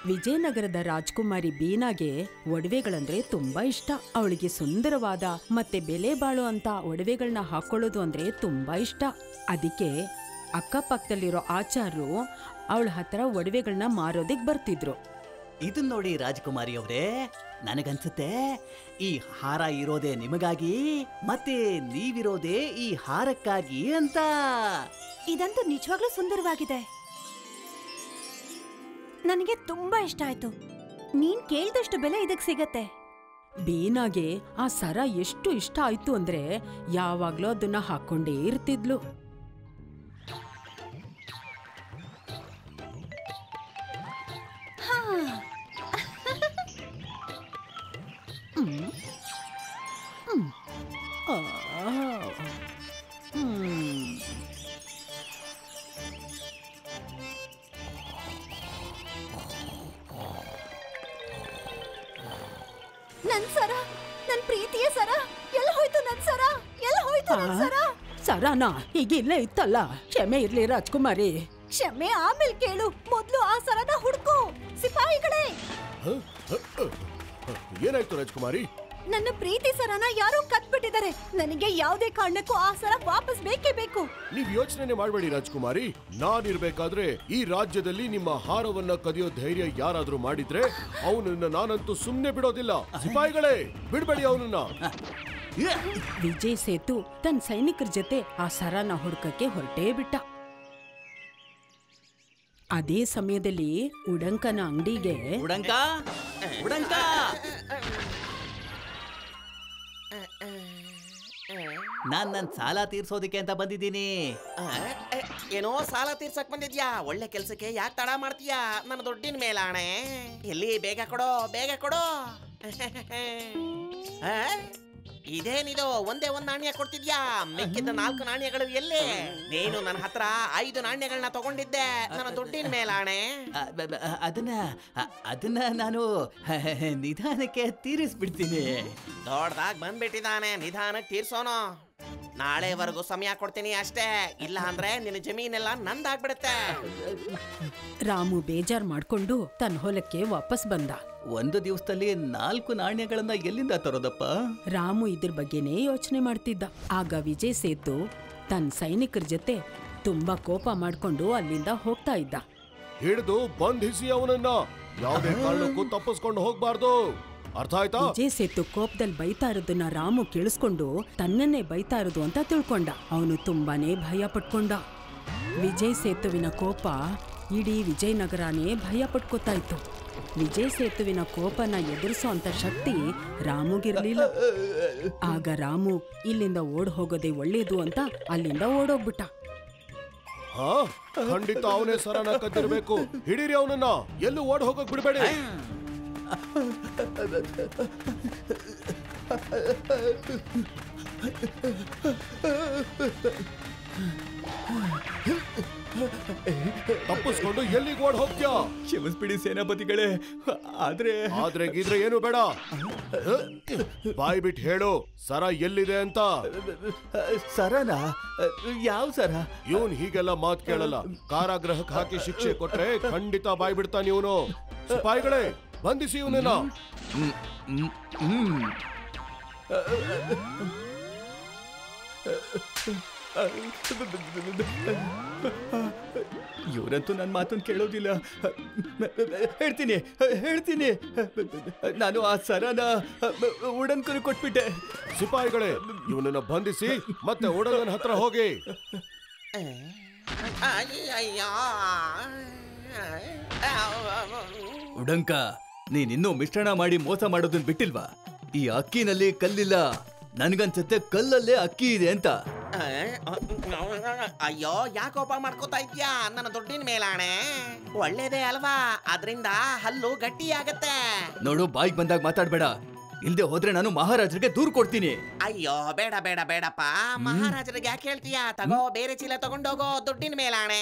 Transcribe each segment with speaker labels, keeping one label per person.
Speaker 1: ವಿಜಯನಗರದ ರಾಜ್ಕುಮಾರಿ ಬೀನಾಗೆ ಒಡವೆಗಳಂದ್ರೆ ತುಂಬಾ ಇಷ್ಟ. ಅವಳಿಗೆ ಸುಂದರವಾದ ಮತ್ತೆ ಬೆಲೆ ಬಾಳೋ ಅಂತ ಒಡವೆಗಳನ್ನ ಹಾಕೊಳ್ಳೋದು ಅಂದ್ರೆ ತುಂಬಾ ಇಷ್ಟ. ಅದಕ್ಕೆ ಅಕ್ಕಪಕ್ಕದಲ್ಲಿರೋ ಆಚಾರ್ರು ಅವಳ ಹತ್ರ ಒಡವೆಗಳನ್ನ ಮಾರೋದಿಕ್ ಬರ್ತಿದ್ರು.
Speaker 2: ಇದನ್ ನೋಡಿ ರಾಜಕುಮಾರಿ ಅವರೇ, ನನಗನ್ಸುತ್ತೆ ಈ ಹಾರ ಇರೋದೇ ನಿಮಗಾಗಿ ಮತ್ತೆ ನೀವಿರೋದೇ ಈ ಹಾರಕ್ಕಾಗಿ ಅಂತ.
Speaker 3: ಇದಂತೂ ನಿಜವಾಗ್ಲೂ ಸುಂದರವಾಗಿದೆ, ನನಗೆ ತುಂಬಾ ಇಷ್ಟ ಆಯ್ತು. ನೀನ್ ಕೇಳಿದಷ್ಟು ಬೆಲೆ ಇದಕ್ ಸಿಗತ್ತೆ.
Speaker 1: ಬೀನಾಗೆ ಆ ಸರ ಎಷ್ಟು ಇಷ್ಟ ಆಯ್ತು ಅಂದ್ರೆ ಯಾವಾಗ್ಲೂ ಅದನ್ನ ಹಾಕೊಂಡೇ ಇರ್ತಿದ್ಲು.
Speaker 3: ನನ್ ಸರ, ನನ್ ಪ್ರೀತಿಯ ಸರ ಎಲ್ಲ ಹೋಯ್ತು? ನನ್ ಸರ ಎಲ್ಲ ಹೋಯ್ತು? ನನ್ ಸರ
Speaker 1: ಸರಾನಾ ಈಗ ಇಲ್ಲೇ ಇತ್ತಲ್ಲ. ಕ್ಷಮೆ ಇರ್ಲಿ ರಾಜ್ಕುಮಾರಿ.
Speaker 3: ಕ್ಷಮೆ ಆಮೇಲೆ ಕೇಳು, ಮೊದ್ಲು ಆ ಸರನ ಹುಡುಕು. ಸಿಪಾಯಿಗಳೇ,
Speaker 4: ಏನಾಯ್ತು ರಾಜ್ಕುಮಾರಿ?
Speaker 3: ನನ್ನ ಪ್ರೀತಿ ಸರನ ಯಾರೋ ಕದ್ಬಿಟ್ಟಿದ್ದಾರೆ. ನನಗೆ ಯಾವುದೇ ಕಾರಣಕ್ಕೂ ಆ ಸರ ವಾಪಸ್ ಬೇಕೇ ಬೇಕು.
Speaker 4: ನೀವ್ ಯೋಚನೆ ಮಾಡಬೇಡಿ ರಾಜ್ಕುಮಾರಿ, ನಾನಿರ್ಬೇಕಾದ್ರೆ ಈ ರಾಜ್ಯದಲ್ಲಿ ನಿಮ್ಮ ಹಾರವನ್ನ ಕದಿಯೋ ಧೈರ್ಯ ಯಾರಾದ್ರೂ ಮಾಡಿದ್ರೆ ಅವನನ್ನ ನಾನಂತೂ ಸುಮ್ನೆ ಬಿಡೋದಿಲ್ಲ. ಸಿಪಾಯಿಗಳೇ, ಬಿಡ್ಬೇಡಿ ಅವನನ್ನ.
Speaker 1: ವಿಜಯ್ ಸೇತು ತನ್ನ ಸೈನಿಕರ ಜೊತೆ ಆ ಸರನ ಹುಡುಕಕ್ಕೆ ಹೊರಟೇ ಬಿಟ್ಟ. ಅದೇ ಸಮಯದಲ್ಲಿ ಉಡಂಕನ ಅಂಗಡಿಗೆ
Speaker 2: ಉಡಂಕ ಉಡಂಕ ನಾನ್ ನನ್ ಸಾಲ ತೀರ್ಸೋದಿಕ್ಕೆ ಅಂತ ಬಂದಿದ್ದೀನಿ.
Speaker 5: ಏನೋ ಸಾಲ ತೀರ್ಸಕ್ ಬಂದಿದ್ಯಾ? ಒಳ್ಳೆ ಕೆಲ್ಸಕ್ಕೆ ಯಾಕೆ ತಡ ಮಾಡ್ತೀಯಾ? ನನ್ನ ದುಡ್ಡಿನ ಮೇಲಾಣೆ. ಎಲ್ಲಿ? ಬೇಗ ಕೊಡೋ, ಬೇಗ ಕೊಡೋ. ಇದೇನಿದು? ಒಂದೇ ಒಂದ್ ನಾಣ್ಯ ಕೊಡ್ತಿದ್ಯಾ? ಮಿಕ್ಕಿದ್ದ 4 ನಾಣ್ಯಗಳು ಎಲ್ಲಿ? ನೀನು ನನ್ನ ಹತ್ರ 5 ನಾಣ್ಯಗಳನ್ನ ತಗೊಂಡಿದ್ದೆ. ನನ್ನ ದುಡ್ಡಿನ ಮೇಲಾಣೆ.
Speaker 2: ಅದನ್ನ ನಾನು ನಿಧಾನಕ್ಕೆ ತೀರಿಸ್ಬಿಡ್ತೀನಿ.
Speaker 5: ದೊಡ್ಡದಾಗ್ ಬಂದ್ಬಿಟ್ಟಿದ್ದಾನೆ, ನಿಧಾನಕ್ಕೆ ತೀರ್ಸೋನು. ನಾಳೆವರೆಗೂ ಸಮಯ ಕೊಡ್ತೀನಿ ಅಷ್ಟೇ, ಇಲ್ಲ ಅಂದ್ರೆ ನಿನ್ನ ಜಮೀನೆಲ್ಲ ನಂದಾಗ್ಬಿಡುತ್ತೆ.
Speaker 1: ರಾಮು ಬೇಜಾರ್ ಮಾಡ್ಕೊಂಡು ತನ್ನ ಹೊಲಕ್ಕೆ ವಾಪಸ್ ಬಂದ.
Speaker 2: ಒಂದು ದಿವಸದಲ್ಲಿ 4 ನಾಣ್ಯಗಳನ್ನ ಎಲ್ಲಿಂದ ತರೋದಪ್ಪ?
Speaker 1: ರಾಮು ಇದ್ರ ಬಗ್ಗೆನೇ ಯೋಚನೆ ಮಾಡ್ತಿದ್ದ. ಆಗ ವಿಜಯ್ ಸೇತು ತನ್ನ ಸೈನಿಕರ ಜೊತೆ ತುಂಬಾ ಕೋಪ ಮಾಡ್ಕೊಂಡು ಅಲ್ಲಿಂದ ಹೋಗ್ತಾ ಇದ್ದ.
Speaker 4: ಹಿಡಿದು ಬಂಧಿಸಿ ಅವನನ್ನ, ಯಾವುದೇ ಕಾರಣಕ್ಕೂ ತಪ್ಪಿಸ್ಕೊಂಡು ಹೋಗ್ಬಾರ್ದು. ಅರ್ಥ ಆಯ್ತಾ?
Speaker 1: ವಿಜಯ್ ಸೇತು ಕೋಪದಲ್ಲಿ ಬೈತಾ ಇರೋದನ್ನ ರಾಮು ಕೇಳಿಸ್ಕೊಂಡು ತನ್ನನ್ನೇ ಬೈತಾ ಇರೋದು ಅಂತ ತಿಳ್ಕೊಂಡ. ಅವನು ತುಂಬಾನೇ ಭಯ ಪಟ್ಕೊಂಡ. ವಿಜಯ್ ಸೇತುವಿನ ಕೋಪ ಇಡೀ ವಿಜಯನಗರನೇ ಭಯ ಪಟ್ಕೋತಾ ಇತ್ತು. ವಿಜಯ್ ಸೇತುವಿನ ಕೋಪನ ಎದುರಿಸೋ ಅಂತ ಶಕ್ತಿ ರಾಮುಗಿರ್ಲಿಲ್ಲ. ಆಗ ರಾಮು ಇಲ್ಲಿಂದ ಓಡ್ ಹೋಗೋದೇ ಒಳ್ಳೇದು ಅಂತ ಅಲ್ಲಿಂದ ಓಡೋಗ್ಬಿಟ್ಟ.
Speaker 4: ಖಂಡಿತ ಅವನೇ ಸರನ ಕದ್ದಿರ್ಬೇಕು. ಹಿಡೀರಿ ಅವನನ್ನ, ಎಲ್ಲೂ ಓಡ್ ಹೋಗಕ್ ಬಿಡ್ಬೇಡಿ. ತಪ್ಪಿಸ್ಕೊಂಡು ಎಲ್ಲಿಗೆ ಓಡ್ ಹೋಗ್ತೀಯಾ?
Speaker 2: ಕ್ಷಮಿಸ್ಬಿಡಿ ಸೇನಾಪತಿಗಳೇ,
Speaker 4: ಆದ್ರೆ ಗೀದ್ರೆ ಏನು ಬೇಡ. ಬಾಯ್ ಬಿಟ್ಟು ಹೇಳು, ಸರ ಎಲ್ಲಿದೆ ಅಂತ.
Speaker 2: ಸರನ? ಯಾವ ಸರ?
Speaker 4: ಇವನ್ ಹೀಗೆಲ್ಲ ಮಾತ್ ಕೇಳಲ್ಲ. ಕಾರಾಗೃಹಕ್ಕೆ ಹಾಕಿ ಶಿಕ್ಷೆ ಕೊಟ್ರೆ ಖಂಡಿತ ಬಾಯ್ ಬಿಡ್ತಾನೆ ಇವನು. ಸಿಪಾಯಿಗಳೇ, ಬಂಧಿಸಿ ಇವನನ್ನ.
Speaker 2: ಇವರಂತೂ ನನ್ನ ಮಾತನ್ನು ಕೇಳೋದಿಲ್ಲ. ಹೇಳ್ತೀನಿ, ನಾನು ಆ ಸರನ ಉಡನ್ಕರು ಕೊಟ್ಬಿಟ್ಟೆ.
Speaker 4: ಸಿಪಾಯಿಗಳೇ, ಇವನನ್ನ ಬಂಧಿಸಿ ಮತ್ತೆ ಉಡಗನ ಹತ್ರ ಹೋಗಿ.
Speaker 2: ಉಡಂಕ, ನೀನಿನ್ನೂ ಮಿಶ್ರಣ ಮಾಡಿ ಮೋಸ ಮಾಡೋದನ್ನ ಬಿಟ್ಟಿಲ್ವಾ? ಈ ಅಕ್ಕಿನಲ್ಲಿ ಕಲ್ಲಿಲ್ಲ, ನನ್ಗನ್ಸುತ್ತೆ ಕಲ್ಲಲ್ಲೇ ಅಕ್ಕಿ ಇದೆ ಅಂತ.
Speaker 5: ಅಯ್ಯೋ, ಯಾಕೋಪ ಮಾಡ್ಕೋತಾ ಇದ್ಯಾ? ನನ್ನ ದುಡ್ಡಿನ ಮೇಲಾಣೆ. ಒಳ್ಳೇದೇ ಅಲ್ವಾ? ಅದ್ರಿಂದ ಹಲ್ಲು ಗಟ್ಟಿಯಾಗತ್ತೆ.
Speaker 2: ನೋಡು, ಬಾಯಿಗೆ ಬಂದಾಗ ಮಾತಾಡ್ಬೇಡ. ಇಲ್ದೆ ಹೋದ್ರೆ ನಾನು ಮಹಾರಾಜರಿಗೆ ದೂರು ಕೊಡ್ತೀನಿ.
Speaker 5: ಅಯ್ಯೋ, ಬೇಡ ಬೇಡ ಬೇಡಪ್ಪ. ಮಹಾರಾಜರಿಗೆ ಯಾಕೆ ಹೇಳ್ತೀಯಾ? ತಗೋ, ಬೇರೆ ಚೀಲ ತಗೊಂಡೋಗೋ. ದುಡ್ಡಿನ ಮೇಲಾಣೆ.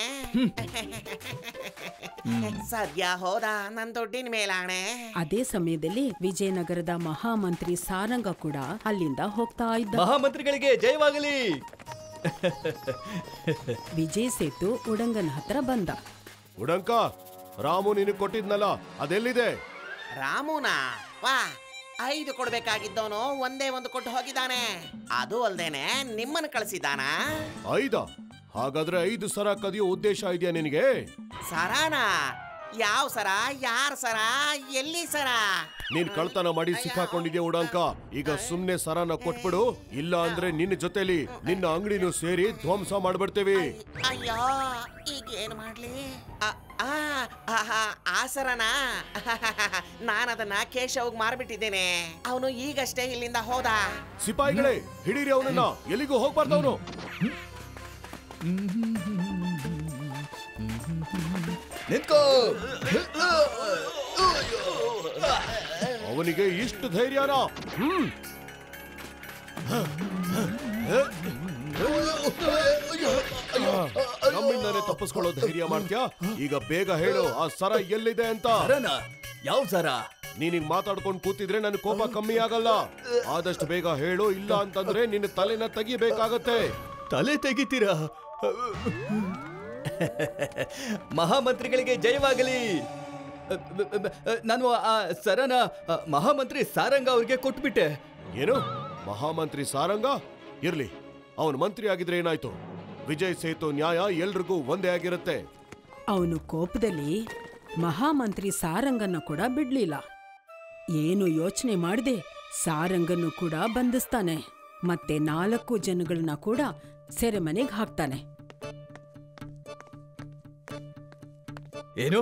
Speaker 5: ಸದ್ಯ ಹೋದ ನನ್ ದುಡ್ಡಿನ ಮೇಲಾಣೆ.
Speaker 1: ಅದೇ ಸಮಯದಲ್ಲಿ ವಿಜಯನಗರದ ಮಹಾಮಂತ್ರಿ ಸಾರಂಗ ಕೂಡ ಅಲ್ಲಿಂದ ಹೋಗ್ತಾ ಇದ್ದ.
Speaker 2: ಮಹಾಮಂತ್ರಿಗಳಿಗೆ ಜಯವಾಗಲಿ.
Speaker 1: ವಿಜಯ್ ಸೇತು ಉಡಂಗನ ಹತ್ರ ಬಂದ.
Speaker 4: ಉಡಂಕ, ರಾಮು ನಿನಗೆ ಕೊಟ್ಟಿದ್ನಲ್ಲ ಅದೆಲ್ಲಿದೆ?
Speaker 5: ರಾಮುನಾ? ವಾ, 5 ಕೊಡ್ಬೇಕಾಗಿದ್ದವನು ಒಂದೇ ಒಂದು ಕೊಟ್ಟು ಹೋಗಿದ್ದಾನೆ. ಅದು ಅಲ್ದೇನೆ ನಿಮ್ಮನ್ನು ಕಳಿಸಿದಾನ.
Speaker 4: 5? ಹಾಗಾದ್ರೆ 5 ಸರ ಕದಿಯೋ ಉದ್ದೇಶ ಇದೆಯಾ ನಿನಗೆ?
Speaker 5: ಸರಾನಾ? ಯಾವ ಸರ? ಯಾರ ಸರ? ಎಲ್ಲಿ ಸರ?
Speaker 4: ನೀನ್ ಕಳ್ತನ ಮಾಡಿ ಸಿಕ್ಕಾಕೊಂಡಿದ್ಯಾ ಉಡಾಂಕ. ಈಗ ಸುಮ್ನೆ ಸರನ ಕೊಟ್ಬಿಡು, ಇಲ್ಲ ಅಂದ್ರೆ ನಿನ್ನ ಜೊತೆಲಿ ನಿನ್ನ ಅಂಗಡಿನೂ ಸೇರಿ ಧ್ವಂಸ ಮಾಡ್ಬಿಡ್ತೇವಿ.
Speaker 5: ಅಯ್ಯೋ, ಈಗ ಏನ್ ಮಾಡ್ಲಿ? ಆ ಸರನಾ? ನಾನದನ್ನ ಕೇಶವ್ಗ್ ಮಾರ್ಬಿಟ್ಟಿದ್ದೇನೆ. ಅವನು ಈಗಷ್ಟೇ ಇಲ್ಲಿಂದ ಹೋದ.
Speaker 4: ಸಿಪಾಯಿಗಳೇ, ಹಿಡೀರಿ ಅವನನ್ನ, ಎಲ್ಲಿಗೂ ಹೋಗ್ಬಾರ್ದವನು. ಅವನಿಗೆ ಇಷ್ಟು ಧೈರ್ಯನಾ? ನಮ್ಮಿಂದಾನೆ ತಪ್ಪಿಸ್ಕೊಳ್ಳೋ ಧೈರ್ಯ ಮಾಡ್ತ್ಯಾ? ಈಗ ಬೇಗ ಹೇಳು, ಆ ಸರ ಎಲ್ಲಿದೆ ಅಂತ.
Speaker 6: ಯಾವ ಸರ?
Speaker 4: ನೀನಿಗ್ ಮಾತಾಡ್ಕೊಂಡು ಕೂತಿದ್ರೆ ನನ್ನ ಕೋಪ ಕಮ್ಮಿ ಆಗಲ್ಲ. ಆದಷ್ಟು ಬೇಗ ಹೇಳು, ಇಲ್ಲ ಅಂತಂದ್ರೆ ನಿನ್ನ ತಲೆನ ತೆಗಿಬೇಕಾಗತ್ತೆ.
Speaker 6: ತಲೆ ತೆಗಿತೀರಾ? ಮಹಾಮಂತ್ರಿಗಳಿಗೆ ಜಯವಾಗಲಿ. ನಾನು ಆ ಸರನ ಮಹಾಮಂತ್ರಿ ಸಾರಂಗ ಅವ್ರಿಗೆ ಕೊಟ್ಬಿಟ್ಟೆ.
Speaker 4: ಏನು? ಮಹಾಮಂತ್ರಿ ಸಾರಂಗ? ಇರ್ಲಿ, ಅವನು ಮಂತ್ರಿ ಆಗಿದ್ರೆ ಏನಾಯ್ತು? ವಿಜಯ್ ಸೇತು ನ್ಯಾಯ ಎಲ್ರಿಗೂ ಒಂದೇ ಆಗಿರುತ್ತೆ.
Speaker 1: ಅವನು ಕೋಪದಲ್ಲಿ ಮಹಾಮಂತ್ರಿ ಸಾರಂಗನ್ನ ಕೂಡ ಬಿಡ್ಲಿಲ್ಲ. ಏನು ಯೋಚನೆ ಮಾಡದೆ ಸಾರಂಗನ್ನು ಕೂಡ ಬಂಧಿಸ್ತಾನೆ. ಮತ್ತೆ 4 ಜನಗಳನ್ನ ಕೂಡ ಸೆರೆಮನೆಗೆ ಹಾಕ್ತಾನೆ.
Speaker 6: ಏನು?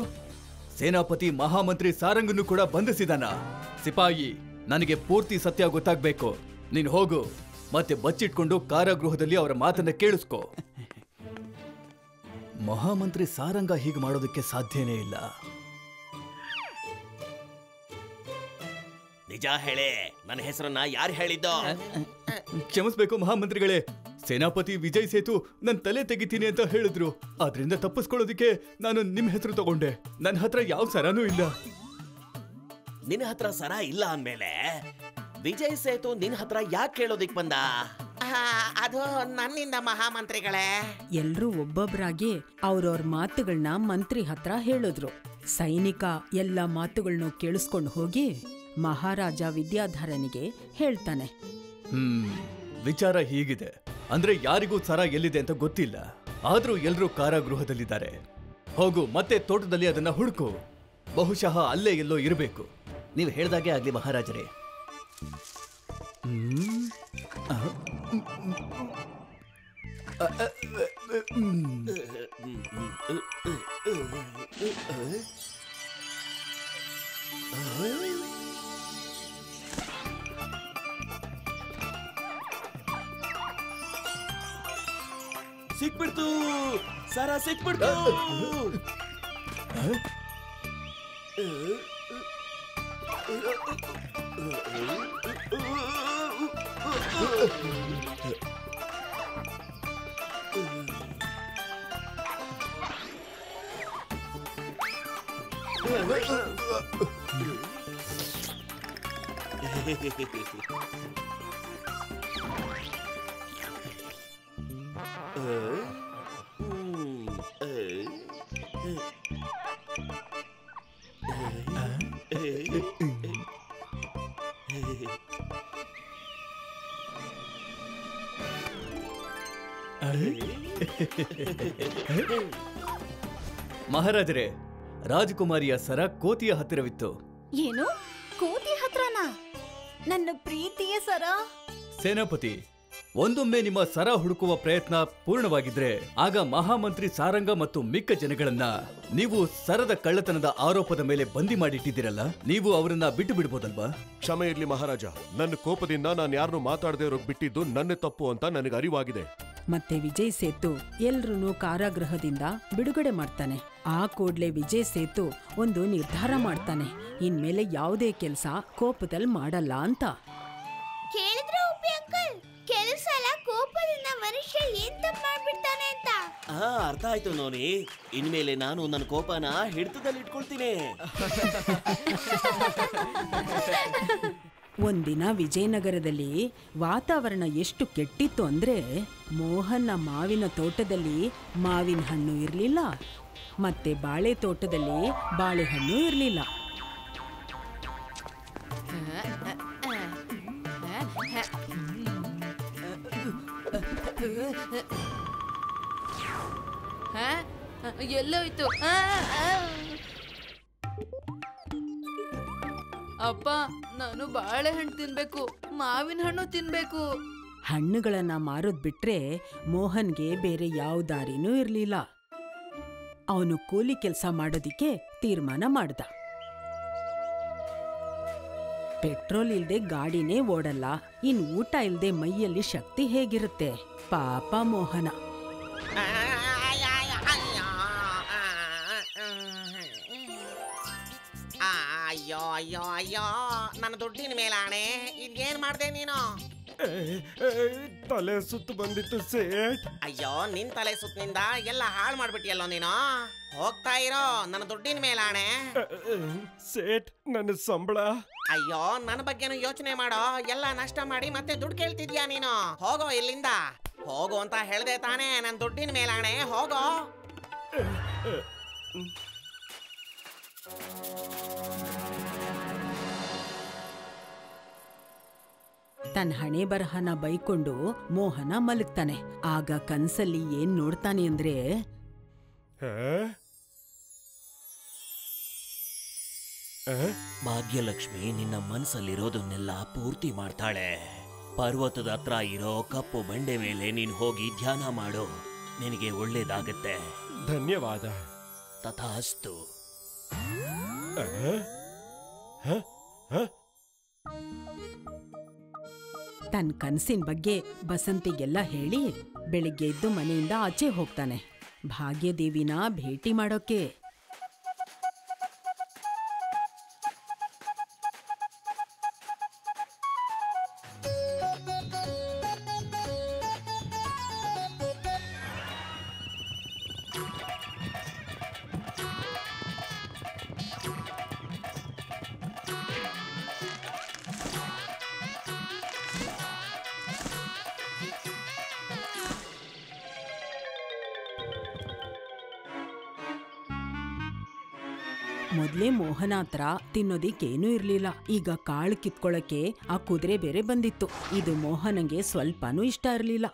Speaker 6: ಸೇನಾಪತಿ ಮಹಾಮಂತ್ರಿ ಸಾರಂಗನ್ನು ಕೂಡ ಬಂಧಿಸಿದಾನ? ಸಿಪಾಯಿ, ನನಗೆ ಪೂರ್ತಿ ಸತ್ಯ ಗೊತ್ತಾಗ್ಬೇಕು. ನೀನ್ ಹೋಗು, ಮತ್ತೆ ಬಚ್ಚಿಟ್ಕೊಂಡು ಕಾರಾಗೃಹದಲ್ಲಿ ಅವರ ಮಾತನ್ನ ಕೇಳಿಸ್ಕೋ. ಮಹಾಮಂತ್ರಿ ಸಾರಂಗ ಹೀಗೆ ಮಾಡೋದಕ್ಕೆ ಸಾಧ್ಯನೇ ಇಲ್ಲ.
Speaker 5: ನಿಜ ಹೇಳಿ, ನನ್ನ ಹೆಸರನ್ನ ಯಾರು ಹೇಳಿದ್ದೋ?
Speaker 6: ಕ್ಷಮಿಸ್ಬೇಕು ಮಹಾಮಂತ್ರಿಗಳೇ, ಸೇನಾಪತಿ ವಿಜಯ್ ಸೇತು ನನ್ ತಲೆ ತೆಗಿತೀನಿ ಅಂತ ಹೇಳಿದ್ರು. ಆದ್ರಿಂದ ತಪ್ಪಿಸ್ಕೊಳ್ಳೋದಿಕ್ಕೆ ನಾನು ನಿಮ್ ಹೆಸರು ತಗೊಂಡೆ. ನನ್ನ ಹತ್ರ ಯಾವ ಸರನೂ ಇಲ್ಲ.
Speaker 5: ನಿನ್ನ ಹತ್ರ ಸರ ಇಲ್ಲ ಅಂದ್ಮೇಲೆ ವಿಜಯ್ ಸೇತು ನಿನ್ನ ಹತ್ರ ಯಾಕೆ ಕೇಳೋದಿಕ್ ಬಂದ? ಅದು ನನ್ನಿಂದ ಮಹಾಮಂತ್ರಿಗಳೇ.
Speaker 1: ಎಲ್ರೂ ಒಬ್ಬೊಬ್ರಾಗಿ ಅವ್ರವ್ರ ಮಾತುಗಳನ್ನ ಮಂತ್ರಿ ಹತ್ರ ಹೇಳಿದ್ರು. ಸೈನಿಕ ಎಲ್ಲ ಮಾತುಗಳನ್ನೂ ಕೇಳಿಸ್ಕೊಂಡು ಹೋಗಿ ಮಹಾರಾಜ ವಿದ್ಯಾಧರನಿಗೆ ಹೇಳ್ತಾನೆ.
Speaker 6: ವಿಚಾರ ಹೀಗಿದೆ. ಅಂದ್ರೆ ಯಾರಿಗೂ ಸರ ಎಲ್ಲಿದೆ ಅಂತ ಗೊತ್ತಿಲ್ಲ. ಆದ್ರೂ ಎಲ್ರೂ ಕಾರಾಗೃಹದಲ್ಲಿದ್ದಾರೆ. ಹೋಗು, ಮತ್ತೆ ತೋಟದಲ್ಲಿ ಅದನ್ನ ಹುಡುಕು. ಬಹುಶಃ ಅಲ್ಲೇ ಎಲ್ಲೋ ಇರಬೇಕು.
Speaker 2: ನೀವು ಹೇಳ್ದಾಗೆ ಆಗ್ಲಿ ಮಹಾರಾಜರೇ.
Speaker 5: ಸಿಕ್ಬಿಡ್ತು, ಸರ ಸಿಕ್ಬಿಡ್ತು.
Speaker 6: ಮಹಾರಾಜರೇ, ರಾಜಕುಮಾರಿಯ ಸರ ಕೋತಿಯ ಹತ್ತಿರವಿತ್ತು.
Speaker 3: ಏನು? ಕೋತಿ ಹತ್ರನಾ? ನನ್ನ ಪ್ರೀತಿಯ ಸರ.
Speaker 6: ಸೇನಾಪತಿ, ಒಂದೊಮ್ಮೆ ನಿಮ್ಮ ಸರ ಹುಡುಕುವ ಪ್ರಯತ್ನ ಪೂರ್ಣವಾಗಿದ್ರೆ ಆಗ ಮಹಾಮಂತ್ರಿ ಸಾರಂಗ ಮತ್ತು ಮಿಕ್ಕ ಜನಗಳನ್ನ ನೀವು ಸರದ ಕಳ್ಳತನದ ಆರೋಪದ ಮೇಲೆ ಬಂದಿ ಮಾಡಿಟ್ಟಿದ್ದೀರಲ್ಲ, ನೀವು ಅವರನ್ನ ಬಿಟ್ಟು ಬಿಡ್ಬೋದಲ್ವಾ?
Speaker 4: ಕ್ಷಮೆ ಇರ್ಲಿ ಮಹಾರಾಜ, ನನ್ನ ಕೋಪದಿಂದ ನಾನು ಯಾರನ್ನು ಮಾತಾಡದೆ ಇರೋಕ್ ಬಿಟ್ಟಿದ್ದು ನನ್ನ ತಪ್ಪು ಅಂತ ನನಗೆ ಅರಿವಾಗಿದೆ.
Speaker 1: ಮತ್ತೆ ವಿಜಯ್ ಸೇತು ಎಲ್ರೂ ಕಾರಾಗೃಹದಿಂದ ಬಿಡುಗಡೆ ಮಾಡ್ತಾನೆ. ಆ ಕೂಡ್ಲೆ ವಿಜಯ್ ಸೇತು ಒಂದು ನಿರ್ಧಾರ ಮಾಡ್ತಾನೆ, ಇನ್ಮೇಲೆ ಯಾವುದೇ ಕೆಲ್ಸ ಕೋಪದಲ್ಲಿ ಮಾಡಲ್ಲ ಅಂತ.
Speaker 7: ಕೇಳಿದ್ರ ಉಪ್ಪಿ ಅಂಕಲ್, ಕೆಲವು ಸಲ ಕೋಪದಿಂದ ಮನುಷ್ಯ ಏನ್ ತಪ್ಪು ಮಾಡ್ಬಿಡ್ತಾನೆ ಅಂತ.
Speaker 5: ಅರ್ಥ ಆಯ್ತು ನೋನಿ. ಇನ್ಮೇಲೆ ನಾನು ನನ್ನ ಕೋಪನ ಹಿಡಿತದಲ್ಲಿ ಇಟ್ಕೊಳ್ತೀನಿ.
Speaker 1: ಒಂದಿನ ವಿಜಯನಗರದಲ್ಲಿ ವಾತಾವರಣ ಎಷ್ಟು ಕೆಟ್ಟಿತ್ತು ಅಂದ್ರೆ ಮೋಹನ್ನ ಮಾವಿನ ತೋಟದಲ್ಲಿ ಮಾವಿನ ಹಣ್ಣು ಇರಲಿಲ್ಲ, ಮತ್ತೆ ಬಾಳೆ ತೋಟದಲ್ಲಿ ಬಾಳೆಹಣ್ಣು ಇರಲಿಲ್ಲ.
Speaker 8: ಎಲ್ಲೋಯ್ತು? ಅಪ್ಪ, ನಾನು ಬಾಳೆಹಣ್ಣು ತಿನ್ಬೇಕು, ಮಾವಿನ ಹಣ್ಣು ತಿನ್ಬೇಕು.
Speaker 1: ಹಣ್ಣುಗಳನ್ನ ಮಾರೋದ್ ಬಿಟ್ರೆ ಮೋಹನ್ಗೆ ಬೇರೆ ಯಾವ ದಾರಿನೂ ಇರ್ಲಿಲ್ಲ. ಅವನು ಕೂಲಿ ಕೆಲಸ ಮಾಡೋದಿಕ್ಕೆ ತೀರ್ಮಾನ ಮಾಡ್ದ. ಪೆಟ್ರೋಲ್ ಇಲ್ದೆ ಗಾಡಿನೇ ಓಡಲ್ಲ, ಇನ್ ಊಟ ಇಲ್ದೆ ಮೈಯಲ್ಲಿ ಶಕ್ತಿ ಹೇಗಿರುತ್ತೆ? ಪಾಪ ಮೋಹನ.
Speaker 5: ಅಯ್ಯೋ ಅಯ್ಯೋ ಅಯ್ಯೋ, ನನ್ನ ದುಡ್ಡಿನ ಮೇಲಾಣೆ, ಇದೇನ್ ಮಾಡ್ದೆ ನೀನು?
Speaker 9: ತಲೆ ಸುತ್ತು ಬಂದಿತ್ತು ಸೇಟ್.
Speaker 5: ಅಯ್ಯೋ, ನಿನ್ ತಲೆ ಸುತ್ತಿನಿಂದ ಎಲ್ಲ ಹಾಳು ಮಾಡ್ಬಿಟ್ಟಿಯಲ್ಲೋ ನೀನು. ಹೋಗ್ತಾ ಇರೋ, ನನ್ನ ದುಡ್ಡಿನ ಮೇಲಾಣೆ.
Speaker 9: ಸೇಟ್, ನನ್ನ ಸಂಬಳ.
Speaker 5: ಅಯ್ಯೋ, ನನ್ನ ಬಗ್ಗೆನೂ ಯೋಚನೆ ಮಾಡೋ. ಎಲ್ಲ ನಷ್ಟ ಮಾಡಿ ಮತ್ತೆ ದುಡ್ಡು ಕೇಳ್ತಿದ್ಯಾ ನೀನು? ಹೋಗೋ ಇಲ್ಲಿಂದ, ಹೋಗು ಅಂತ ಹೇಳ್ದೆ ತಾನೇ. ನನ್ನ ದುಡ್ಡಿನ ಮೇಲಾಣೆ, ಹೋಗೋ.
Speaker 1: ತನ್ನ ಹಣೆ ಬರಹನ ಬೈಕೊಂಡು ಮೋಹನ ಮಲಗ್ತಾನೆ. ಆಗ ಕನ್ಸಲ್ಲಿ ಏನ್ ನೋಡ್ತಾನೆ ಅಂದ್ರೆ,
Speaker 10: ಭಾಗ್ಯಲಕ್ಷ್ಮಿ ನಿನ್ನ ಮನ್ಸಲ್ಲಿರೋದನ್ನೆಲ್ಲ ಪೂರ್ತಿ ಮಾಡ್ತಾಳೆ. ಪರ್ವತದ ಹತ್ರ ಇರೋ ಕಪ್ಪು ಬಂಡೆ ಮೇಲೆ ನೀನ್ ಹೋಗಿ ಧ್ಯಾನ ಮಾಡು, ನಿನಗೆ ಒಳ್ಳೇದಾಗತ್ತೆ.
Speaker 9: ಧನ್ಯವಾದ.
Speaker 10: ತಥಾಸ್ತು.
Speaker 1: ತನ್ನ ಕನಸಿನ ಬಗ್ಗೆ ಬಸಂತಿಗೆಲ್ಲ ಹೇಳಿ ಬೆಳಿಗ್ಗೆ ಎದ್ದು ಮನೆಯಿಂದ ಆಚೆ ಹೋಗ್ತಾನೆ ಭಾಗ್ಯದೇವಿನ ಭೇಟಿ ಮಾಡೋಕೆ. ಮೊದ್ಲೇ ಮೋಹನ ಹತ್ರ ತಿನ್ನೋದಿಕ್ಕೇನೂ ಇರ್ಲಿಲ್ಲ. ಈಗ ಕಾಳು ಕಿತ್ಕೊಳ್ಳಕ್ಕೆ ಆ ಕುದುರೆ ಬೇರೆ ಬಂದಿತ್ತು. ಇದು ಮೋಹನಂಗೆ ಸ್ವಲ್ಪನೂ ಇಷ್ಟ ಇರ್ಲಿಲ್ಲ.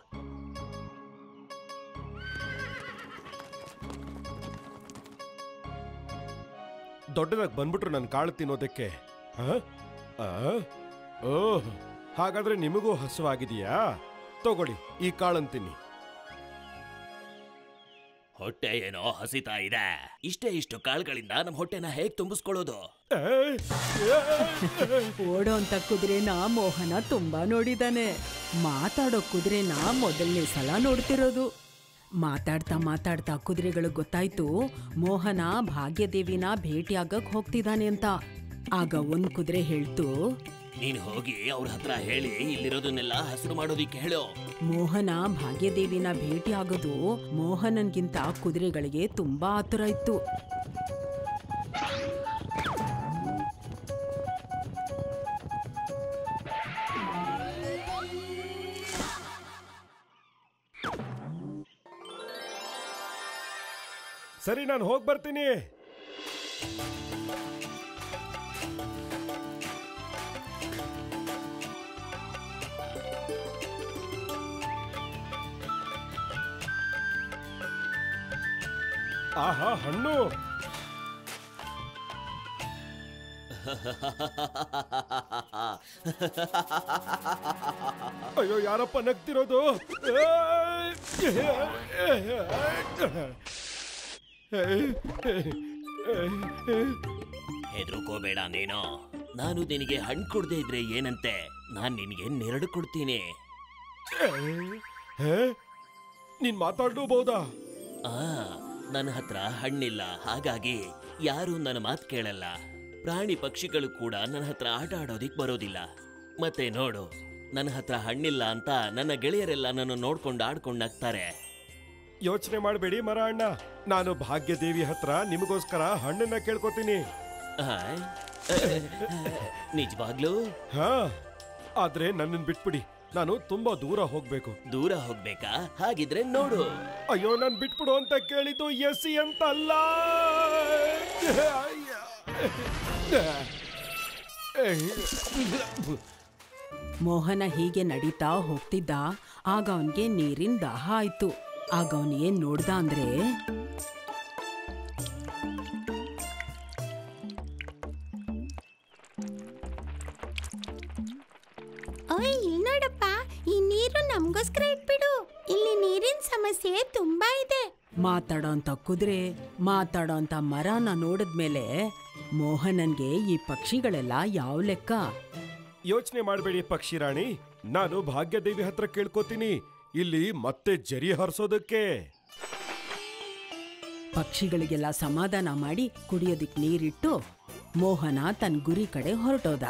Speaker 9: ದೊಡ್ಡದಾಗಿ ಬಂದ್ಬಿಟ್ರು ನನ್ನ ಕಾಳು ತಿನ್ನೋದಕ್ಕೆ. ಓಹ್, ಹಾಗಾದ್ರೆ ನಿಮಗೂ ಹಸುವಾಗಿದೆಯಾ? ತಗೊಳ್ಳಿ, ಈ ಕಾಳನ್ ತಿನ್ನಿ.
Speaker 10: ಹೊಟ್ಟೆ ಏನೋ ಹಸಿತಾ ಇದೆ. ಇಷ್ಟು ಕಾಳುಗಳಿಂದ ನಮ್ಮ ಹೊಟ್ಟೆನ ಹೇಗ್ ತುಂಬಿಸ್ಕೊಳ್ಳೋದು?
Speaker 1: ಓಡೋ ಅಂತ ಕುದುರೆನ ಮೋಹನ ತುಂಬಾ ನೋಡಿದಾನೆ. ಮಾತಾಡೋ ಕುದುರೆನ ಮೊದಲನೇ ಸಲ ನೋಡ್ತಿರೋದು. ಮಾತಾಡ್ತಾ ಮಾತಾಡ್ತಾ ಕುದುರೆಗಳು ಗೊತ್ತಾಯ್ತು ಮೋಹನ ಭಾಗ್ಯದೇವಿನ ಭೇಟಿಯಾಗಕ್ ಹೋಗ್ತಿದ್ದಾನೆ ಅಂತ. ಆಗ ಒಂದ್ ಕುದುರೆ ಹೇಳ್ತು,
Speaker 10: ನೀನು ಹೋಗಿ ಅವ್ರ ಹತ್ರ ಹೇಳಿ ಇಲ್ಲಿರೋದನ್ನೆಲ್ಲ ಹಸಿರು ಮಾಡೋದಿಕ್ಕೆ ಹೇಳು.
Speaker 1: ಮೋಹನ ಭಾಗ್ಯದೇವಿನ ಭೇಟಿ ಆಗೋದು ಮೋಹನನ್ಗಿಂತ ಕುದುರೆಗಳಿಗೆ ತುಂಬಾ ಆತುರ ಇತ್ತು.
Speaker 9: ಸರಿ, ನಾನು ಹೋಗಿ ಬರ್ತೀನಿ. ಆಹಾ, ಹಣ್ಣು. ಅಯ್ಯೋ, ಯಾರಪ್ಪ ನಗ್ತಿರೋದು?
Speaker 10: ಹೆದರ್ಕೋಬೇಡ ನೀನು. ನಾನು ನಿನಗೆ ಹಣ್ಣು ಕೊಡದೆ ಇದ್ರೆ ಏನಂತೆ, ನಾನ್ ನಿನಗೆ ನೆರಳು ಕೊಡ್ತೀನಿ.
Speaker 9: ನೀನ್ ಮಾತಾಡಬಹುದಾ?
Speaker 10: ನನ್ನ ಹತ್ರ ಹಣ್ಣಿಲ್ಲ, ಹಾಗಾಗಿ ಯಾರು ನನ್ನ ಮಾತು ಕೇಳಲ್ಲ. ಪ್ರಾಣಿ ಪಕ್ಷಿಗಳು ಕೂಡ ನನ್ನ ಹತ್ರ ಆಟ ಆಡೋದಿಕ್ ಬರೋದಿಲ್ಲ. ಮತ್ತೆ ನೋಡು, ನನ್ನ ಹತ್ರ ಹಣ್ಣಿಲ್ಲ ಅಂತ ನನ್ನ ಗೆಳೆಯರೆಲ್ಲ ನನ್ನ ನೋಡ್ಕೊಂಡು ಆಡ್ಕೊಂಡು ನಗ್ತಾರೆ.
Speaker 9: ಯೋಚನೆ ಮಾಡಬೇಡಿ ಮರ ಅಣ್ಣ, ನಾನು ಭಾಗ್ಯದೇವಿ ಹತ್ರ ನಿಮಗೋಸ್ಕರ ಹಣ್ಣನ್ನ ಕೇಳ್ಕೊತೀನಿ.
Speaker 10: ನಿಜವಾಗ್ಲೂ?
Speaker 9: ಹಾ, ಆದ್ರೆ ನನ್ನನ್ ಬಿಟ್ಬಿಡಿ. ನಾನು ತುಂಬಾ ದೂರ ಹೋಗ್ಬೇಕು.
Speaker 10: ದೂರ ಹೋಗ್ಬೇಕಾ? ಹಾಗಿದ್ರೆ ನೋಡು.
Speaker 9: ಅಯ್ಯೋ, ನನ್ ಬಿಟ್ಬಿಡು ಅಂತ ಕೇಳಿದ್ದು ಎಸಿ ಅಂತಲ್ಲ.
Speaker 1: ಮೋಹನ ಹೀಗೆ ನಡೀತಾ ಹೋಗ್ತಿದ್ದ. ಆಗ ಅವನ್ಗೆ ನೀರಿನ ದಾಹ ಆಯ್ತು. ಆಗ ಅವನ್ ಏನ್ ನೋಡ್ದ ಅಂದ್ರೆ,
Speaker 7: ಓಯ್, ಇಲ್ಲಿ ನೋಡಪ್ಪ, ಈ ನೀರು ನಮ್ಗೋಸ್ಕರ ಇಟ್ಬಿಡು. ಇಲ್ಲಿ ನೀರಿನ ಸಮಸ್ಯೆ ತುಂಬಾ ಇದೆ.
Speaker 1: ಮಾತಾಡೋಂತ ಕುದುರೆ, ಮಾತಾಡೋಂತ ಮರನ ನೋಡಿದ್ಮೇಲೆ ಮೋಹನನ್ಗೆ ಈ ಪಕ್ಷಿಗಳೆಲ್ಲ ಯಾವ ಲೆಕ್ಕ.
Speaker 9: ಯೋಚನೆ ಮಾಡಬೇಡಿ ಪಕ್ಷಿ ರಾಣಿ, ನಾನು ಭಾಗ್ಯದೇವಿ ಹತ್ರ ಕೇಳ್ಕೊತೀನಿ ಇಲ್ಲಿ ಮತ್ತೆ ಜರಿ ಹರಿಸೋದಕ್ಕೆ.
Speaker 1: ಪಕ್ಷಿಗಳಿಗೆಲ್ಲ ಸಮಾಧಾನ ಮಾಡಿ ಕುಡಿಯೋದಿಕ್ ನೀರಿಟ್ಟು ಮೋಹನ ತನ್ನ ಗುರಿ ಕಡೆ ಹೊರಟೋದ.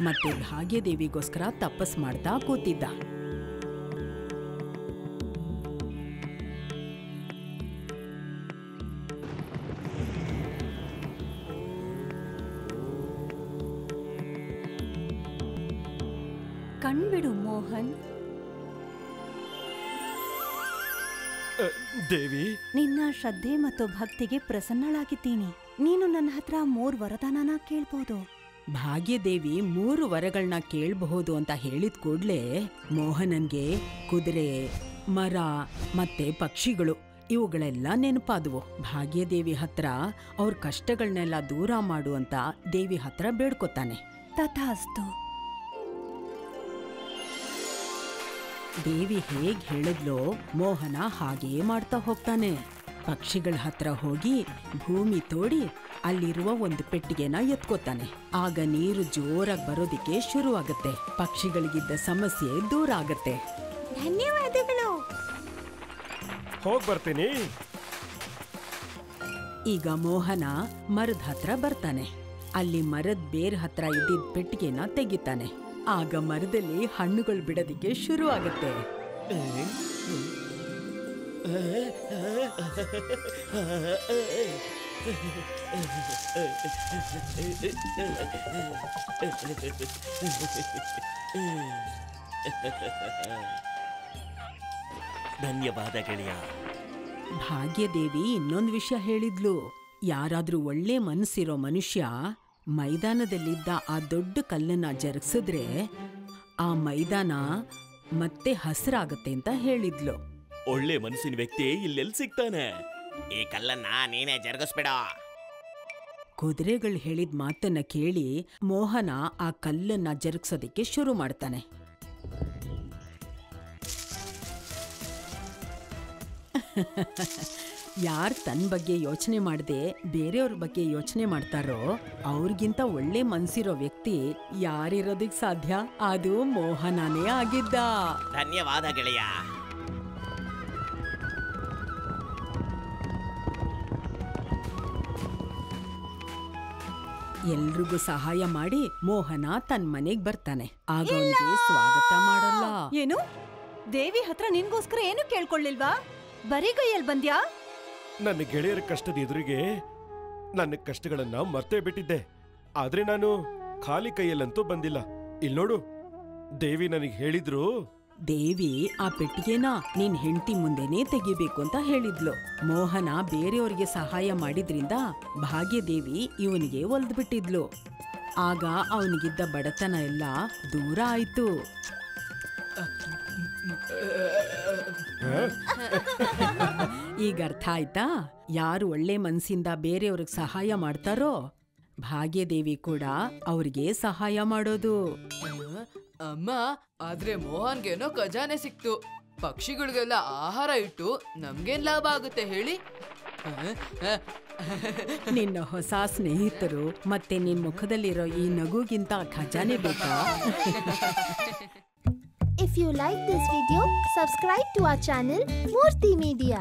Speaker 1: ಮತ್ತೆ ಭಾಗ್ಯದೇವಿಗೋಸ್ಕರ ತಪಸ್ ಮಾಡ್ತಾ ಕೂತಿದ್ದ.
Speaker 3: ಕಣ್ಬಿಡು ಮೋಹನ್.
Speaker 9: ದೇವಿ,
Speaker 3: ನಿನ್ನ ಶ್ರದ್ಧೆ ಮತ್ತು ಭಕ್ತಿಗೆ ಪ್ರಸನ್ನಳಾಗಿದ್ದೀನಿ. ನೀನು ನನ್ನ ಹತ್ರ 3 ವರದಾನನ ಕೇಳ್ಬೋದು.
Speaker 1: ಭಾಗ್ಯದೇವಿ 3 ವರಗಳನ್ನ ಕೇಳಬಹುದು ಅಂತ ಹೇಳಿದ ಕೂಡ್ಲೆ ಮೋಹನನ್ಗೆ ಕುದುರೆ, ಮರ ಮತ್ತೆ ಪಕ್ಷಿಗಳು ಇವುಗಳೆಲ್ಲ ನೆನಪಾದವು. ಭಾಗ್ಯದೇವಿ ಹತ್ರ ಅವ್ರ ಕಷ್ಟಗಳನ್ನೆಲ್ಲ ದೂರ ಮಾಡುವಂತ ದೇವಿ ಹತ್ರ ಬೇಡ್ಕೊತಾನೆ.
Speaker 3: ತಥಾಸ್ತು.
Speaker 1: ದೇವಿ ಹೇಗ್ ಹೇಳಿದ್ಲೋ ಮೋಹನ ಹಾಗೇ ಮಾಡ್ತಾ ಹೋಗ್ತಾನೆ. ಪಕ್ಷಿಗಳ ಹತ್ರ ಹೋಗಿ ಭೂಮಿ ತೋಡಿ ಅಲ್ಲಿರುವ ಒಂದು ಪೆಟ್ಟಿಗೆನ ಎತ್ಕೋತಾನೆ. ಆಗ ನೀರು ಜೋರಾಗಿ ಬರೋದಿಕ್ಕೆ ಶುರುವಾಗುತ್ತೆ. ಪಕ್ಷಿಗಳಿಗಿದ್ದ ಸಮಸ್ಯೆ ದೂರ ಆಗತ್ತೆ.
Speaker 7: ಧನ್ಯವಾದಗಳು.
Speaker 9: ಹೋಗ್ ಬರ್ತೀನಿ.
Speaker 1: ಈಗ ಮೋಹನ ಮರದ ಹತ್ರ ಬರ್ತಾನೆ. ಅಲ್ಲಿ ಮರದ ಬೇರ್ ಹತ್ರ ಇದ್ದಿದ್ದ ಪೆಟ್ಟಿಗೆನ ತೆಗಿತಾನೆ. ಆಗ ಮರದಲ್ಲಿ ಹಣ್ಣುಗಳು ಬಿಡೋದಿಕ್ಕೆ ಶುರು ಆಗತ್ತೆ.
Speaker 10: ಧನ್ಯವಾದ ಗೆಳೆಯ.
Speaker 1: ಭಾಗ್ಯದೇವಿ ಇನ್ನೊಂದು ವಿಷಯ ಹೇಳಿದ್ಲು. ಯಾರಾದ್ರೂ ಒಳ್ಳೆ ಮನಸ್ಸಿರೋ ಮನುಷ್ಯ ಮೈದಾನದಲ್ಲಿದ್ದ ಆ ದೊಡ್ಡ ಕಲ್ಲನ್ನ ಜರುಗಿಸಿದ್ರೆ ಆ ಮೈದಾನ ಮತ್ತೆ ಹಸಿರಾಗತ್ತೆ ಅಂತ ಹೇಳಿದ್ಲು.
Speaker 10: ಒಳ್ಳೆ ಮನಸ್ಸಿನ ವ್ಯಕ್ತಿ ಇಲ್ಲೆಲ್ಲಿ ಸಿಗ್ತಾನೆ?
Speaker 5: ಈ ಕಲ್ಲನ್ನ ನೀನೇ ಜರುಗಿಸ್ಬಿಡ.
Speaker 1: ಕುದುರೆಗಳು ಹೇಳಿದ ಮಾತನ್ನ ಕೇಳಿ ಮೋಹನ ಆ ಕಲ್ಲನ್ನ ಜರುಗಿಸೋದಿಕ್ಕೆ ಶುರು ಮಾಡ್ತಾನೆ. ಯಾರು ತನ್ನ ಬಗ್ಗೆ ಯೋಚನೆ ಮಾಡದೆ ಬೇರೆಯವ್ರ ಬಗ್ಗೆ ಯೋಚನೆ ಮಾಡ್ತಾರೋ ಅವ್ರಿಗಿಂತ ಒಳ್ಳೆ ಮನ್ಸಿರೋ ವ್ಯಕ್ತಿ ಯಾರಿರೋದಕ್ಕೆ ಸಾಧ್ಯ? ಅದು ಮೋಹನನೇ ಆಗಿದ್ದ.
Speaker 5: ಧನ್ಯವಾದ ಗೆಳೆಯ.
Speaker 1: ಎಲ್ರಿಗೂ ಸಹಾಯ ಮಾಡಿ ಮೋಹನ ತನ್ನ ಮನೆಗ್ ಬರ್ತಾನೆ. ಆಗ ಅವನಿಗೆ ಸ್ವಾಗತ ಮಾಡಲ್ಲ.
Speaker 3: ಏನು? ದೇವಿ ಹತ್ರ ನಿನ್ಗೋಸ್ಕರ ಏನು ಕೇಳ್ಕೊಳ್ಳಿಲ್ವಾ? ಬರೀ ಕೈಯಲ್ಲಿ ಬಂದ್ಯಾ?
Speaker 9: ನನ್ನ ಗೆಳೆಯರ ಕಷ್ಟದ ಎದುರಿಗೆ ನನ್ನ ಕಷ್ಟಗಳನ್ನ ಮರ್ತೇ ಬಿಟ್ಟಿದ್ದೆ. ಆದ್ರೆ ನಾನು ಖಾಲಿ ಕೈಯಲ್ಲಂತೂ ಬಂದಿಲ್ಲ. ಇಲ್ಲಿ ನೋಡು, ದೇವಿ ನನಗೆ ಹೇಳಿದ್ರು.
Speaker 1: ದೇವಿ ಆ ಪೆಟ್ಟಿಗೆನ ನಿನ್ ಹೆಂಡತಿ ಮುಂದೆನೇ ತೆಗಿಬೇಕು ಅಂತ ಹೇಳಿದ್ಲು. ಮೋಹನ ಬೇರೆಯವ್ರಿಗೆ ಸಹಾಯ ಮಾಡಿದ್ರಿಂದ ಭಾಗ್ಯದೇವಿ ಇವನಿಗೆ ಒಲ್ದ್ಬಿಟ್ಟಿದ್ಲು. ಆಗ ಅವನಿಗಿದ್ದ ಬಡತನ ಎಲ್ಲ ದೂರ ಆಯ್ತು. ಈಗ ಅರ್ಥ ಆಯ್ತಾ? ಯಾರು ಒಳ್ಳೆ ಮನ್ಸಿಂದ ಬೇರೆಯವ್ರಿಗೆ ಸಹಾಯ ಮಾಡ್ತಾರೋ ಭಾಗ್ಯದೇವಿ ಕೂಡ ಅವ್ರಿಗೆ ಸಹಾಯ ಮಾಡೋದು.
Speaker 8: ಅಮ್ಮ, ಆದ್ರೆ ಮೋಹನ್ಗೇನೋ ಖಜಾನೆ ಸಿಕ್ತು. ಪಕ್ಷಿಗಳಿಗೆಲ್ಲ ಆಹಾರ ಇಟ್ಟು ನಮ್ಗೇನ್ ಲಾಭ ಆಗುತ್ತೆ ಹೇಳಿ?
Speaker 1: ನಿನ್ನ ಹೊಸ ಸ್ನೇಹಿತರು ಮತ್ತೆ ನಿನ್ ಮುಖದಲ್ಲಿರೋ ಈ ನಗುಗಿಂತ ಖಜಾನೆ ಬೇಕಾ?
Speaker 7: If you like this video, subscribe to our channel Murthy Media.